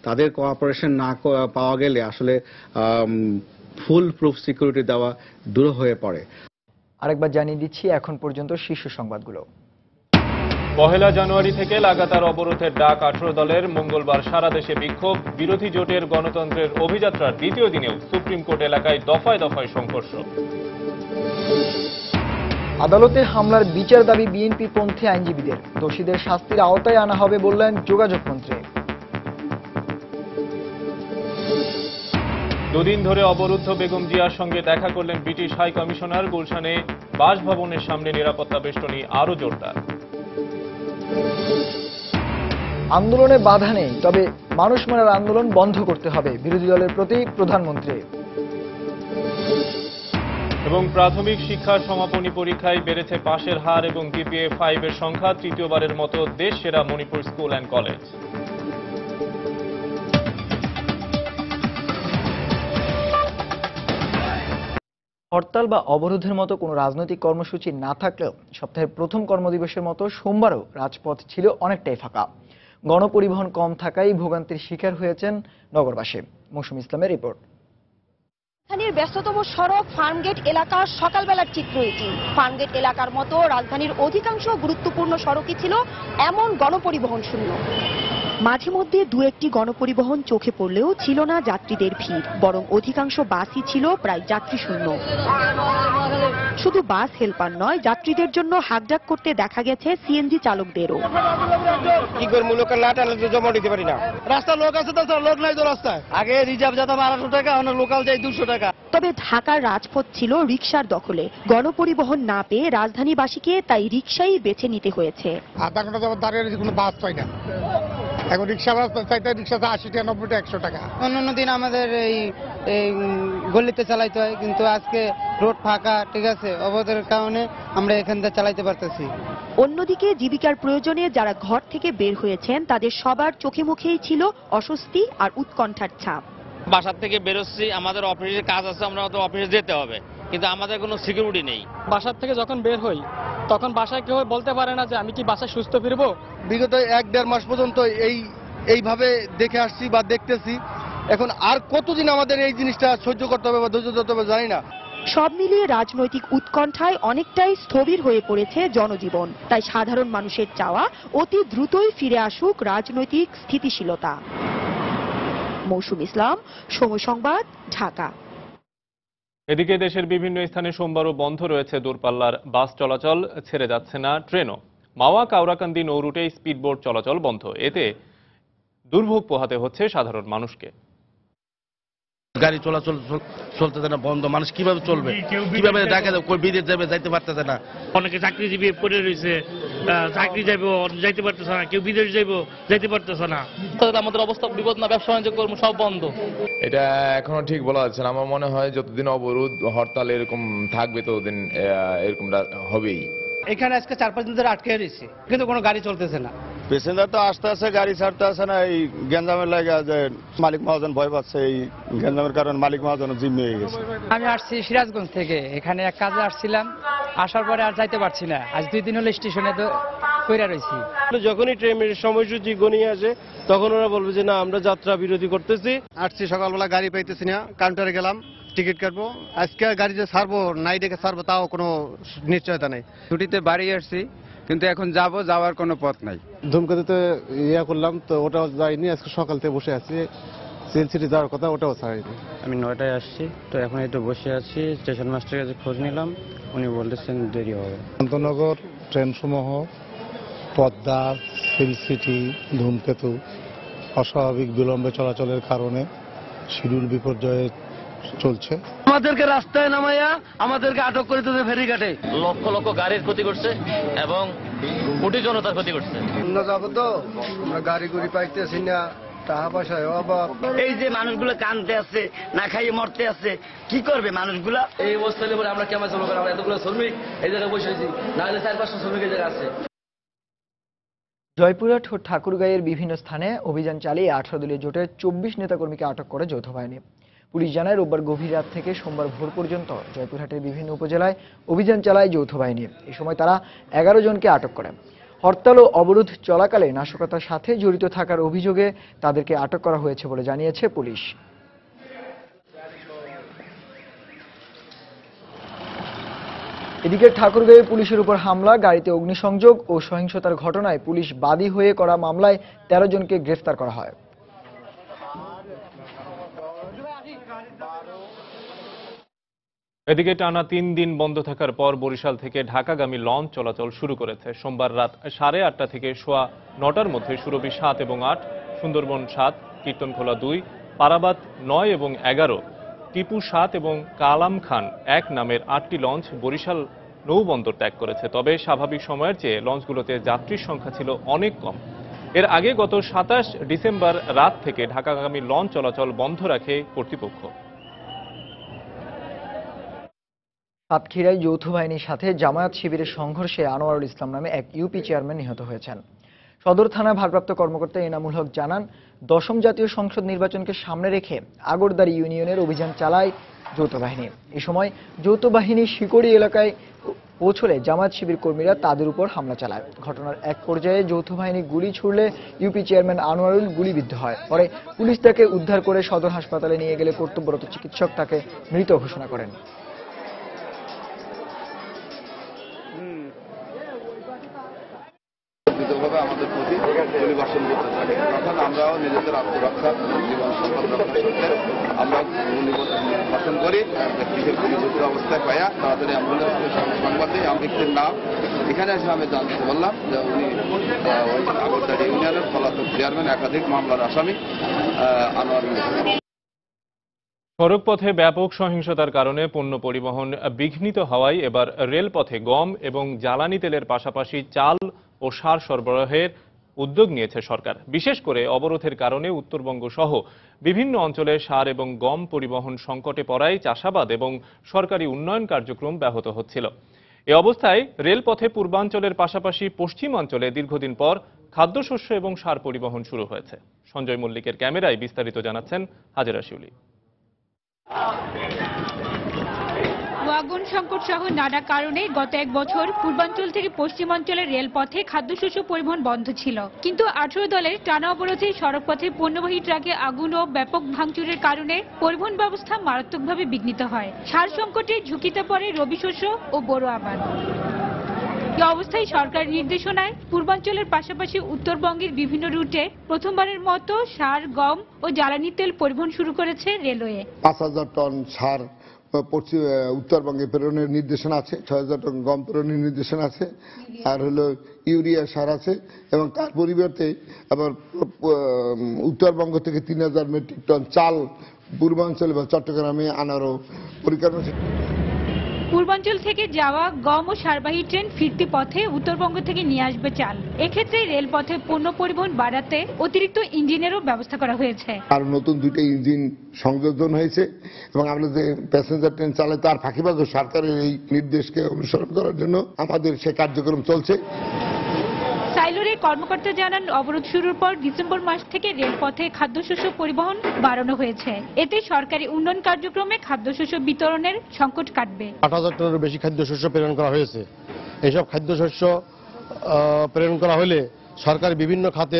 তাদের কোঅপারেশন না পাওয়া গেলে আসলে ফুল প্রুফ সিকিউরিটি দেওয়া দূর হয়ে পড়ে। আরেকবার জানিয়ে দিচ্ছি এখন পর্যন্ত শীর্ষ সংবাদগুলো। 1 জানুয়ারি থেকে লাগাতার অবরোধের ডাক 18 দলের। মঙ্গলবার সারা দেশে বিক্ষোভ। বিরোধী জোটের গণতন্ত্রের অভিযাত্রার দ্বিতীয় দিনেও সুপ্রিম কোর্ট এলাকায় দফায় দফায় সংঘর্ষ। আদালতে হামলার বিচার দাবি বিএনপি পন্থী আইনজীবীদের। দোষীদের শাস্তির আওতায় আনা হবে বললেন যোগাযোগ মন্ত্রী। 2 দিন ধরে অবরুদ্ধ বেগম জিয়ার সঙ্গে দেখা করলেন ব্রিটিশ হাই কমিশনার। গুলশানে বাসভবনের সামনে নিরাপত্তা বেষ্টনী আরো জোরদার। আন্দোলনে বাধা নেই, তবে মানুষ মারার আন্দোলন বন্ধ করতে হবে, বিরোধী দলের প্রতি প্রধানমন্ত্রী। এবং প্রাথমিক শিক্ষার সমাপনী পরীক্ষায় বেড়েছে পাশের হার এবং জিপিএ 5 এর সংখ্যা। তৃতীয়বারের মতো দেশ সেরা মণিপুর স্কুল অ্যান্ড কলেজ। হরতাল বা অবরোধের মতো কোনো রাজনৈতিক কর্মসূচি না থাকলেও সপ্তাহের প্রথম কর্মদিবসের মতো সোমবারও রাজপথ ছিল অনেকটাই ফাঁকা। গণপরিবহন কম থাকায় ভোগান্তির শিকার হয়েছেন নগরবাসী। মৌসুম ইসলামের রিপোর্ট। রাজধানীর ব্যস্ততম সড়ক ফার্মগেট এলাকার সকালবেলার চিত্র এটি। ফার্মগেট এলাকার মতো রাজধানীর অধিকাংশ গুরুত্বপূর্ণ সড়কই ছিল এমন গণপরিবহন শূন্য। মাঝে মধ্যে দু একটি গণপরিবহন চোখে পড়লেও ছিল না যাত্রীদের ভিড়, বরং অধিকাংশ বাসই ছিল প্রায় যাত্রী শূন্য। শুধু বাস হেলপার নয়, যাত্রীদের জন্য হাকডাক করতে দেখা গেছে সিএনজি চালকদেরও। কি করে মূল্য না টানলে তো জমা দিতে পারি না। রাস্তা লোক আছে তো লোক নাই তো রাস্তায়। আগে রিজার্ভ যেতাম 800 টাকা, এখন লোকাল যাই 200 টাকা। তবে ঢাকার রাজপথ ছিল রিকশার দখলে। গণপরিবহন না পেয়ে রাজধানীবাসীকে তাই রিকশাই বেছে নিতে হয়েছে। আধা ঘন্টা যাবত দাঁড়িয়ে রয়েছি, কোনো বাস পাই না। এখন রিক্সা চাইতে রিক্সা 80 টাকা 90 টাকা 100 টাকা। অন্য দিন আমাদের এই গলিতে চালাইতে হয়, কিন্তু আজকে রোড ফাঁকা, ঠিক আছে, অবরোধের কারণে আমরা এখান থেকে চালাইতে পারতেছি। অন্যদিকে জীবিকার প্রয়োজনে যারা ঘর থেকে বের হয়েছেন তাদের সবার চোখে মুখেই ছিল অস্বস্তি আর উৎকণ্ঠার ছাপ। বাসার থেকে বেরোচ্ছি, আমাদের অফিসের কাজ আছে, আমরা তো অফিসে যেতে হবে, কিন্তু আমাদের কোনো সিকিউরিটি নেই। বাসার থেকে যখন বের হই তখন বাসায় কেউ বলতে পারে না যে আমি কি বাসায় সুস্থ ফিরবো। বিগত 1-1.5 মাস পর্যন্ত এইভাবে দেখে আসছি বা দেখতেছি। এখন আর কতদিন আমাদের এই জিনিসটা সহ্য করতে হবে বা ধৈর্য ধরতে হবে জানি না। সব মিলিয়ে রাজনৈতিক উৎকণ্ঠায় অনেকটাই স্থবির হয়ে পড়েছে জনজীবন। তাই সাধারণ মানুষের চাওয়া অতি দ্রুতই ফিরে আসুক রাজনৈতিক স্থিতিশীলতা। মৌসুম ইসলাম, সময় সংবাদ, ঢাকা। এদিকে দেশের বিভিন্ন স্থানে সোমবারও বন্ধ রয়েছে দূরপাল্লার বাস চলাচল, ছেড়ে যাচ্ছে না ট্রেনও। মাওয়া কাউরাকান্দি নৌ রুটে স্পিডবোট চলাচল বন্ধ, এতে দুর্ভোগ পোহাতে হচ্ছে সাধারণ মানুষকে। গাড়ি চলাচল চলতেছে না, বন্ধ। মানুষ কিভাবে চলবে, কিভাবে ঢাকা বিদেশ যাবে, যাইতে পারতেছে না। অনেকে চাকরিজীবী পড়ে রয়েছে, চাকরি যাইবো যাইতে পারতেছে না, কেউ বিদেশ যাইবো যাইতে পারতেছে না। আমাদের অবস্থা বিপদ না, ব্যবসা বাণিজ্য কর্ম সব বন্ধ। এটা এখনো ঠিক বলা যাচ্ছে না। আমার মনে হয় যতদিন অবরোধ হরতাল এরকম থাকবে ততদিন এরকমটা হবেই। এখানে আজকে 4-5 দিন ধরে আটকে রয়েছে, কিন্তু কোনো গাড়ি চলতেছে না। প্যাসেঞ্জার তো আসতে আসে, গাড়ি ছাড়তে আসে না। এই গ্যাঞ্জামের লাগে যে মালিক মহাজন ভয় পাচ্ছে, এই গ্যাঞ্জামের কারণে মালিক মহাজন জিম্মি হয়ে গেছে। আমি আসছি সিরাজগঞ্জ থেকে, এখানে এক কাজে আসছিলাম, আসার পরে আর যাইতে পারছি না। আজ 2 দিন হলো স্টেশনে তো কইরা রয়েছি। যখনই ট্রেনের সময়সূচি গনিয়ে আসে তখন ওরা বলবে যে না, আমরা যাত্রা বিরতি করতেছি। আসছি সকালবেলা, গাড়ি পাইতেছি না, কাউন্টারে গেলাম টিকিট কাটবো। আজকে গাড়ি যে ছাড়বো নাই ডেকে ছাড়বো তাও কোনো নিশ্চয়তা নেই। ছুটিতে বাড়ি আসছি, কিন্তু এখন যাওয়ার কোনো পথ নাই। ধূমকেতুতে করলাম তো ওটাও যাইনি। আজকে সকাল থেকে বসে আছি, সিএনসিটি যাওয়ার কথা, ওটাও ছাড়াইনি। আমি 9টায় আসছি, তো এখন একটু বসে আছি। স্টেশন মাস্টারের কাছে খোঁজ নিলাম, উনি বলতেছেন দেরি হবে। আন্তনগর ট্রেনসমূহ পদ্মা, সিএনসিটি, ধূমকেতু অস্বাভাবিক বিলম্বে চলাচলের কারণে শিডিউল বিপর্যয়ে চলছে। আমাদেরকে রাস্তায় নামাইয়া আমাদেরকে আটক করে দিতে ফেরিঘাটে। লক্ষ লক্ষ গাড়ির ক্ষতি করছে এবং কোটি জনতার ক্ষতি করছে। যাবো তো আমরা গাড়ি গুড়ি পাইতেছি না, টাকা পয়সায় অভাব। এই যে মানুষগুলো কানতে আছে, না খাইয়ে মরতে আছে, কি করবে মানুষগুলা? এই অবস্থা নিয়ে আমরা কেমন চলবো? আমরা এতগুলো শ্রমিক এই জায়গায় বসে আছি, না হলে 4-500 শ্রমিক এই জায়গায় আছে। জয়পুরহাট ও ঠাকুরগাঁয়ের বিভিন্ন স্থানে অভিযান চালিয়ে 18 দলীয় জোটের 24 নেতাকর্মীকে আটক করে যৌথ বাহিনী। পুলিশ জানায় রোববার গভীর রাত থেকে সোমবার ভোর পর্যন্ত জয়পুরহাটের বিভিন্ন উপজেলায় অভিযান চালায় যৌথ বাহিনী। এই সময় তারা 11 জনকে আটক করে। হরতাল ও অবরোধ চলাকালে নাশকতার সাথে জড়িত থাকার অভিযোগে তাদেরকে আটক করা হয়েছে বলে জানিয়েছে পুলিশ। এদিকে ঠাকুরগাঁয়ে পুলিশের উপর হামলা, গাড়িতে অগ্নিসংযোগ ও সহিংসতার ঘটনায় পুলিশ বাদী হয়ে করা মামলায় 13 জনকে গ্রেফতার করা হয়। এদিকে টানা 3 দিন বন্ধ থাকার পর বরিশাল থেকে ঢাকাগামী লঞ্চ চলাচল শুরু করেছে। সোমবার রাত 8:30 থেকে সোয়া 9টার মধ্যে সুরভি 7 এবং 8, সুন্দরবন 7, কীর্তনখোলা 2, পারাবাত 9 এবং 11, টিপু 7 এবং কালাম খান 1 নামের 8টি লঞ্চ বরিশাল নৌবন্দর ত্যাগ করেছে। তবে স্বাভাবিক সময়ের চেয়ে লঞ্চগুলোতে যাত্রীর সংখ্যা ছিল অনেক কম। এর আগে গত 27 ডিসেম্বর রাত থেকে ঢাকাগামী লঞ্চ চলাচল বন্ধ রাখে কর্তৃপক্ষ। সাতক্ষীরায় যৌথ বাহিনীর সাথে জামায়াত শিবিরের সংঘর্ষে আনোয়ারুল ইসলাম নামে এক ইউপি চেয়ারম্যান নিহত হয়েছেন। সদর থানা ভারপ্রাপ্ত কর্মকর্তা এনামুল হক জানান, 10ম জাতীয় সংসদ নির্বাচনকে সামনে রেখে আগরদারি ইউনিয়নের অভিযান চালায় যৌথ বাহিনী। এ সময় যৌথ বাহিনী শিকড়ি এলাকায় পৌঁছলে জামায়াত শিবির কর্মীরা তাদের উপর হামলা চালায়। ঘটনার এক পর্যায়ে যৌথ বাহিনী গুলি ছুড়লে ইউপি চেয়ারম্যান আনোয়ারুল গুলিবিদ্ধ হয়। পরে পুলিশ তাকে উদ্ধার করে সদর হাসপাতালে নিয়ে গেলে কর্তব্যরত চিকিৎসক তাকে মৃত ঘোষণা করেন। অতর্কিতভাবে আমাদের প্রতি পরিবেশন করতে থাকে, তখন আমরাও নিজেদের আত্মরক্ষা জীবন সম্পদ রক্ষা করতে আমরা পরিবেশন করি। ব্যক্তিকে গুলিবিদ্ধ অবস্থায় পাইয়া তাড়াতাড়ি অ্যাম্বুলেন্সের সংবাদ দিই। ব্যক্তির নাম এখানে এসে আমি জানতে বললাম যে উনি ওই আগরদাড়ি ইউনিয়নের পলাতক চেয়ারম্যান, একাধিক মামলার আসামি আনোয়ার মিয়া। সড়কপথে ব্যাপক সহিংসতার কারণে পণ্য পরিবহন বিঘ্নিত হওয়ায় এবার রেলপথে গম এবং জ্বালানি তেলের পাশাপাশি চাল ও সার সরবরাহের উদ্যোগ নিয়েছে সরকার। বিশেষ করে অবরোধের কারণে উত্তরবঙ্গ সহ বিভিন্ন অঞ্চলে সার এবং গম পরিবহন সংকটে পড়ায় চাষাবাদ এবং সরকারি উন্নয়ন কার্যক্রম ব্যাহত হচ্ছিল। এ অবস্থায় রেলপথে পূর্বাঞ্চলের পাশাপাশি পশ্চিমাঞ্চলে দীর্ঘদিন পর খাদ্যশস্য এবং সার পরিবহন শুরু হয়েছে। সঞ্জয় মল্লিকের ক্যামেরায় বিস্তারিত জানাচ্ছেন হাজেরা শিউলি। ওয়াগন সংকট সহ নানা কারণে গত এক বছর পূর্বাঞ্চল থেকে পশ্চিমাঞ্চলের রেলপথে খাদ্যশস্য পরিবহন বন্ধ ছিল, কিন্তু 18 দলের টানা অবরোধে সড়কপথে পণ্যবাহী ট্রাকে আগুন ও ব্যাপক ভাঙচুরের কারণে পরিবহন ব্যবস্থা মারাত্মকভাবে বিঘ্নিত হয়। সার সংকটে ঝুঁকিতে পড়ে রবি শস্য ও বোরো আবাদ। এই অবস্থায় সরকারের নির্দেশনায় পূর্বাঞ্চলের পাশাপাশি উত্তরবঙ্গের বিভিন্ন রুটে প্রথমবারের মতো সার, গম ও জ্বালানি তেল পরিবহন শুরু করেছে রেলওয়ে। 5000 টন সার উত্তরবঙ্গে প্রেরণের নির্দেশনা আছে, 6000 টন গম প্রেরণের নির্দেশনা আছে, আর হলো ইউরিয়া সার আছে, এবং তার পরিবর্তে আবার উত্তরবঙ্গ থেকে 3000 মেট্রিক টন চাল পূর্বাঞ্চলে বা চট্টগ্রামে আনারও পরিকল্পনা। পূর্বাঞ্চল থেকে যাওয়া গম ও সারবাহী ট্রেন ফিরতি পথে উত্তরবঙ্গ থেকে নিয়ে আসবে চাল। এক্ষেত্রে রেলপথে পণ্য পরিবহন বাড়াতে অতিরিক্ত ইঞ্জিনেরও ব্যবস্থা করা হয়েছে। আর নতুন 2টা ইঞ্জিন সংযোজন হয়েছে, এবং আমরা যে প্যাসেঞ্জার ট্রেন চালাই তার ফাঁকিবাজও সরকারের এই নির্দেশকে অনুসরণ করার জন্য আমাদের সে কার্যক্রম চলছে। সাইলোরের কর্মকর্তা জানান, অবরোধ শুরুর পর ডিসেম্বর মাস থেকে রেলপথে খাদ্যশস্য পরিবহন বাড়ানো হয়েছে। এতে সরকারি উন্নয়ন কার্যক্রমে খাদ্যশস্য বিতরণের সংকট কাটবে। 8000 টনের বেশি খাদ্যশস্য প্রেরণ করা হয়েছে। এইসব খাদ্যশস্য প্রেরণ করা হলে সরকারি বিভিন্ন খাতে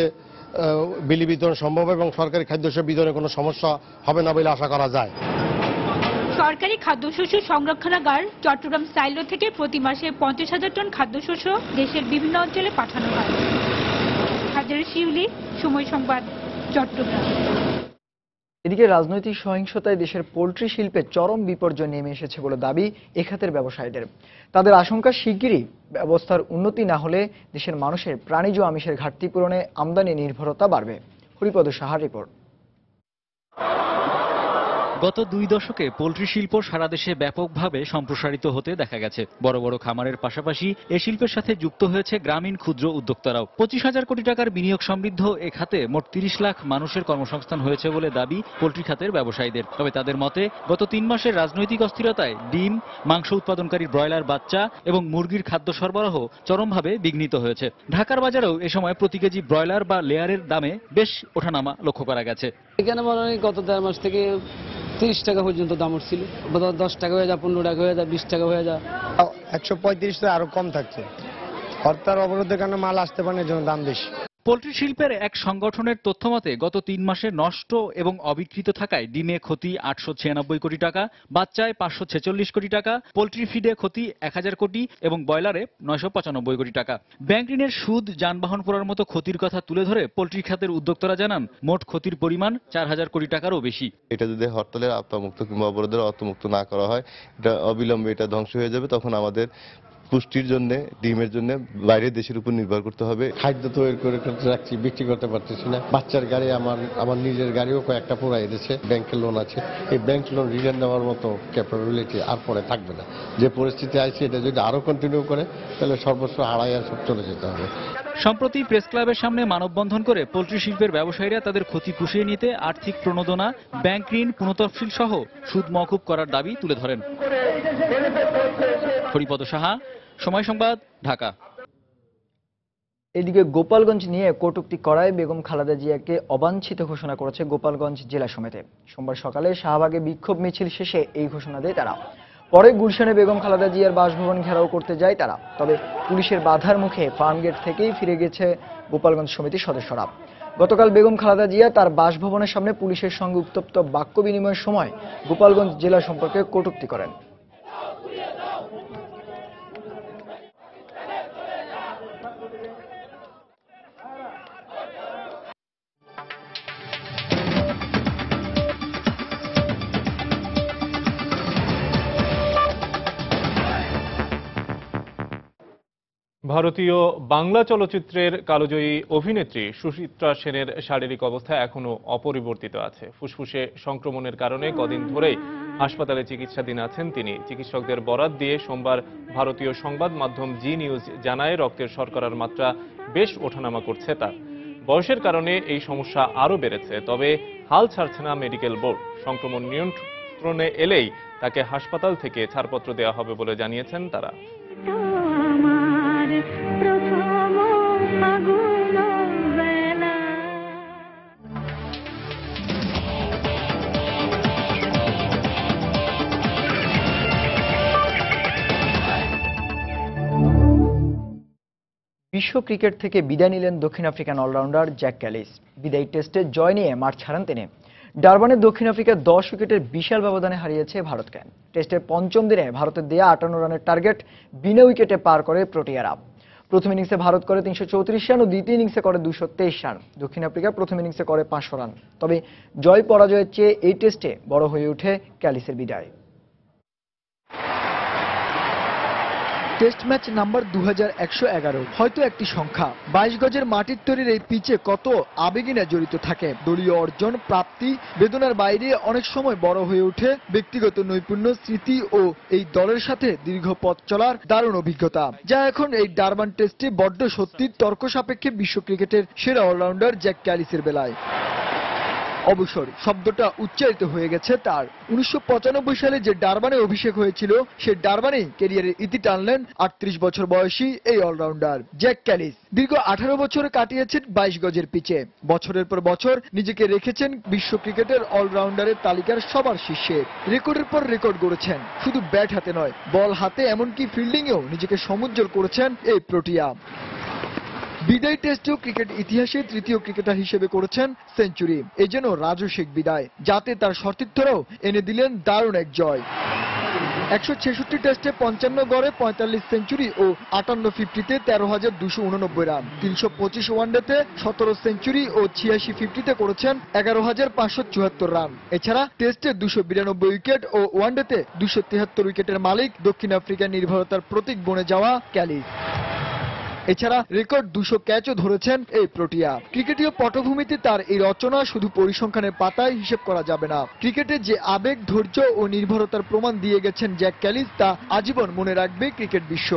বিলি বিতরণ সম্ভব এবং সরকারি খাদ্যশস্য বিতরণে কোনো সমস্যা হবে না বলে আশা করা যায়। সরকারি খাদ্যশস্য সংরক্ষণাগার চট্টগ্রাম সাইলো থেকে প্রতি মাসে 50,000 টন খাদ্যশস্য দেশের বিভিন্ন অঞ্চলে পাঠানো হয়। হাজেরা শিউলি, সময় সংবাদ, চট্টগ্রাম। এদিকে রাজনৈতিক সহিংসতায় দেশের পোল্ট্রি শিল্পে চরম বিপর্যয় নেমে এসেছে বলে দাবি এ খাতের ব্যবসায়ীদের। তাদের আশঙ্কা, শিগগিরই ব্যবস্থার উন্নতি না হলে দেশের মানুষের প্রাণীজ আমিষের ঘাটতি পূরণে আমদানি নির্ভরতা বাড়বে। হরিপদ সাহার রিপোর্ট। গত 2 দশকে পোল্ট্রি শিল্প সারা দেশে ব্যাপকভাবে সম্প্রসারিত হতে দেখা গেছে। বড় বড় খামারের পাশাপাশি এ শিল্পের সাথে যুক্ত হয়েছে গ্রামীণ ক্ষুদ্র উদ্যোক্তারাও। 25,000 কোটি টাকার বিনিয়োগ সমৃদ্ধ এ খাতে মোট 30 লাখ মানুষের কর্মসংস্থান হয়েছে বলে দাবি পোল্ট্রি খাতের ব্যবসায়ীদের। তবে তাদের মতে গত 3 মাসের রাজনৈতিক অস্থিরতায় ডিম, মাংস উৎপাদনকারী ব্রয়লার বাচ্চা এবং মুরগির খাদ্য সরবরাহ চরমভাবে বিঘ্নিত হয়েছে। ঢাকার বাজারেও এ সময় প্রতি কেজি ব্রয়লার বা লেয়ারের দামে বেশ ওঠানামা লক্ষ্য করা গেছে। এখানে মনে হয় গত 1.5 মাস থেকে 30 টাকা পর্যন্ত দাম উঠছিল, 10 টাকা হয়ে যায়, 15 টাকা হয়ে যায়, 20 টাকা হয়ে যায়। 135 তো আরো কম থাকছে। হরতাল অবরোধের কারণে মাল আসতে পারে না, জন্য দাম বেশি। পোল্ট্রি শিল্পের এক সংগঠনের তথ্যমতে গত 3 মাসে নষ্ট এবং অবিকৃত থাকায় ডিমে ক্ষতি 896 কোটি টাকা, বাচ্চায় 546 কোটি টাকা, পোল্ট্রি ফিডে ক্ষতি 1000 কোটি এবং ব্রয়লারে 995 কোটি টাকা। ব্যাংক ঋণের সুদ, যানবাহন পোড়ার মতো ক্ষতির কথা তুলে ধরে পোল্ট্রি খাতের উদ্যোক্তারা জানান, মোট ক্ষতির পরিমাণ 4000 কোটি টাকারও বেশি। এটা যদি হরতালের আওতামুক্ত কিংবা অবরোধের আওতামুক্ত না করা হয়, এটা অবিলম্বে এটা ধ্বংস হয়ে যাবে। তখন আমাদের পুষ্টির জন্য, ডিমের জন্য বাইরের দেশের উপর নির্ভর করতে হবে। খাদ্য তৈরি করে রাখছি, বিক্রি করতে পারতেছি না। বাচ্চার গাড়ি, আমার নিজের গাড়িও কয়েকটা পুরাই দিয়েছে। ব্যাংকের লোন আছে, এই ব্যাংক লোন রিটার্ন দেওয়ার মতো ক্যাপাবিলিটি আর পরে থাকবে না। যে পরিস্থিতি আছে, এটা যদি আরো কন্টিনিউ করে তাহলে সর্বস্ব হারাই আর সব চলে যেতে হবে। সম্প্রতি প্রেস ক্লাবের সামনে মানববন্ধন করে পোল্ট্রি শিল্পের ব্যবসায়ীরা তাদের ক্ষতি পুষিয়ে নিতে আর্থিক প্রণোদনা, ব্যাংক ঋণ পুনঃতফসিল সহ সুদ মওকুফ করার দাবি তুলে ধরেন। হরিপদ সাহা, সময় সংবাদ, ঢাকা। এদিকে গোপালগঞ্জ নিয়ে কটূক্তি করায় বেগম খালেদা জিয়াকে অবাঞ্ছিত ঘোষণা করেছে গোপালগঞ্জ জেলা সমিতি। সোমবার সকালে শাহবাগে বিক্ষোভ মিছিল শেষে এই ঘোষণা দেয় তারা। পরে গুলশানে বেগম খালেদা জিয়ার বাসভবন ঘেরাও করতে যায় তারা। তবে পুলিশের বাধার মুখে ফার্মগেট থেকেই ফিরে গেছে গোপালগঞ্জ সমিতির সদস্যরা। গতকাল বেগম খালেদা জিয়া তার বাসভবনের সামনে পুলিশের সঙ্গে উত্তপ্ত বাক্য বিনিময়ের সময় গোপালগঞ্জ জেলা সম্পর্কে কটূক্তি করেন। ভারতীয় বাংলা চলচ্চিত্রের কালজয়ী অভিনেত্রী সুচিত্রা সেনের শারীরিক অবস্থা এখনো অপরিবর্তিত আছে। ফুসফুসে সংক্রমণের কারণে কদিন ধরেই হাসপাতালে চিকিৎসাধীন আছেন তিনি। চিকিৎসকদের বরাত দিয়ে সোমবার ভারতীয় সংবাদ মাধ্যম জি নিউজ জানায়, রক্তের শর্করার মাত্রা বেশ ওঠানামা করছে তার। বয়সের কারণে এই সমস্যা আরও বেড়েছে, তবে হাল ছাড়ছে না মেডিকেল বোর্ড। সংক্রমণ নিয়ন্ত্রণে এলেই তাকে হাসপাতাল থেকে ছাড়পত্র দেওয়া হবে বলে জানিয়েছেন তারা। বিশ্ব ক্রিকেট থেকে বিদায় নিলেন দক্ষিণ আফ্রিকান অলরাউন্ডার জ্যাক ক্যালিস। বিদায়ী টেস্টে জয় নিয়ে মাঠ ছাড়ান তিনি। ডারবানে দক্ষিণ আফ্রিকা 10 উইকেটের বিশাল ব্যবধানে হারিয়েছে ভারতকে। টেস্টের পঞ্চম দিনে ভারতের দেয়া 58 রানের টার্গেট বিনা উইকেটে পার করে প্রোটিয়ারা। প্রথম ইনিংসে ভারত করে 334 রান ও দ্বিতীয় ইনিংসে করে 223 রান। দক্ষিণ আফ্রিকা প্রথম ইনিংসে করে 500 রান। তবে জয় পরাজয়ের চেয়ে এই টেস্টে বড় হয়ে ওঠে ক্যালিসের বিদায়। টেস্ট ম্যাচ নাম্বার 2111, হয়তো একটি সংখ্যা। 22 গজের মাটির তৈরির এই পিচে কত আবেগই না জড়িত থাকে। দলীয় অর্জন, প্রাপ্তি, বেদনার বাইরে অনেক সময় বড় হয়ে ওঠে ব্যক্তিগত নৈপুণ্য, স্মৃতি ও এই দলের সাথে দীর্ঘ পথ চলার দারুণ অভিজ্ঞতা, যা এখন এই ডারবান টেস্টে বড্ড সত্যি তর্ক সাপেক্ষে বিশ্ব ক্রিকেটের সেরা অলরাউন্ডার জ্যাক ক্যালিসের বেলায়। অবসর শব্দটা উচ্চারিত হয়ে গেছে তার। 1995 সালে যে ডারবানে অভিষেক হয়েছিল, সে ডারবানেই ক্যারিয়ারের ইতি টানলেন 38 বছর বয়সী এই অলরাউন্ডার জ্যাক ক্যালিস। দীর্ঘ 18 বছর কাটিয়েছেন 22 গজের পিচে। বছরের পর বছর নিজেকে রেখেছেন বিশ্ব ক্রিকেটের অলরাউন্ডারের তালিকার সবার শীর্ষে। রেকর্ডের পর রেকর্ড গড়েছেন, শুধু ব্যাট হাতে নয়, বল হাতে, এমনকি ফিল্ডিংয়েও নিজেকে সমুজ্জ্বল করেছেন এই প্রোটিয়া। বিদায় টেস্টেও ক্রিকেট ইতিহাসে তৃতীয় ক্রিকেটার হিসেবে করেছেন সেঞ্চুরি। এ যেন রাজস্বিক বিদায়, যাতে তার সতীর্থরাও এনে দিলেন দারুণ এক জয়। 166 টেস্টে 55 গড়ে 45 সেঞ্চুরি ও 58 ফিফটিতে 13,289 রান। 325 ওয়ানডেতে 17 সেঞ্চুরি ও 86 ফিফটিতে করেছেন 11,574 রান। এছাড়া টেস্টে 292 উইকেট ও ওয়ানডেতে 273 উইকেটের মালিক দক্ষিণ আফ্রিকার নির্ভরতার প্রতীক বনে যাওয়া ক্যালিস। এছাড়া রেকর্ড 200 ক্যাচও ধরেছেন এই প্রোটিয়া। ক্রিকেটীয় পটভূমিতে তার এই রচনা শুধু পরিসংখ্যানের পাতায় হিসেব করা যাবে না। ক্রিকেটে যে আবেগ, ধৈর্য ও নির্ভরতার প্রমাণ দিয়ে গেছেন জ্যাক ক্যালিস, তা আজীবন মনে রাখবে ক্রিকেট বিশ্ব।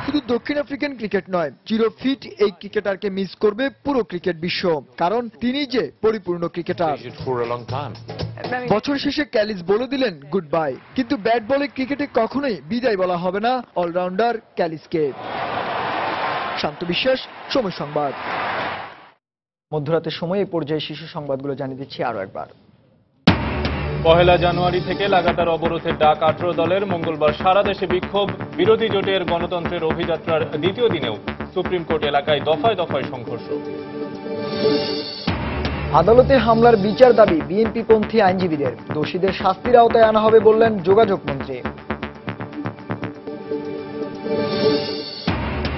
শুধু দক্ষিণ আফ্রিকান ক্রিকেট নয়, চিরফিট এই ক্রিকেটারকে মিস করবে পুরো ক্রিকেট বিশ্ব, কারণ তিনি যে পরিপূর্ণ ক্রিকেটার। বছর শেষে ক্যালিস বলে দিলেন গুড বাই, কিন্তু ব্যাট বলে ক্রিকেটে কখনোই বিদায় বলা হবে না অলরাউন্ডার ক্যালিসকে। শান্ত বিশ্বাস, সময় সংবাদ। মধ্যরাতের সময় এই পর্যায়ে শীর্ষ সংবাদগুলো জানিয়ে দিচ্ছি আরো একবার। 1 জানুয়ারি থেকে লাগাতার অবরোধের ডাক 18 দলের। মঙ্গলবার সারা দেশে বিক্ষোভ। বিরোধী জোটের গণতন্ত্রের অভিযাত্রার দ্বিতীয় দিনেও সুপ্রিম কোর্ট এলাকায় দফায় দফায় সংঘর্ষ। আদালতে হামলার বিচার দাবি বিএনপি পন্থী আইনজীবীদের। দোষীদের শাস্তির আওতায় আনা হবে বললেন যোগাযোগ মন্ত্রী।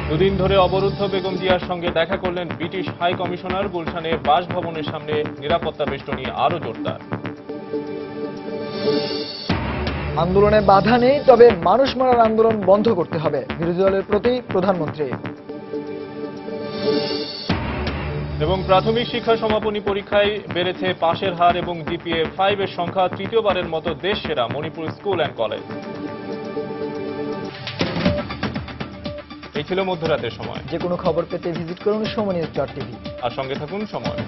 দুদিন ধরে অবরুদ্ধ বেগম জিয়ার সঙ্গে দেখা করলেন ব্রিটিশ হাই কমিশনার। গুলশানে বাসভবনের সামনে নিরাপত্তা বেষ্টনী আরো জোরদার। আন্দোলনে বাধা নেই, তবে মানুষ মারার আন্দোলন বন্ধ করতে হবে, বিরোধী দলের প্রতি প্রধানমন্ত্রী। এবং প্রাথমিক শিক্ষা সমাপনী পরীক্ষায় বেড়েছে পাশের হার এবং জিপিএ 5 এর সংখ্যা। তৃতীয়বারের মতো দেশ সেরা মণিপুর স্কুল অ্যান্ড কলেজ। এই ছিল মধ্যরাতের সময়। যে কোনো খবর পেতে ভিজিট করুন সময় নিউজ.টিভি আর সঙ্গে থাকুন সময়।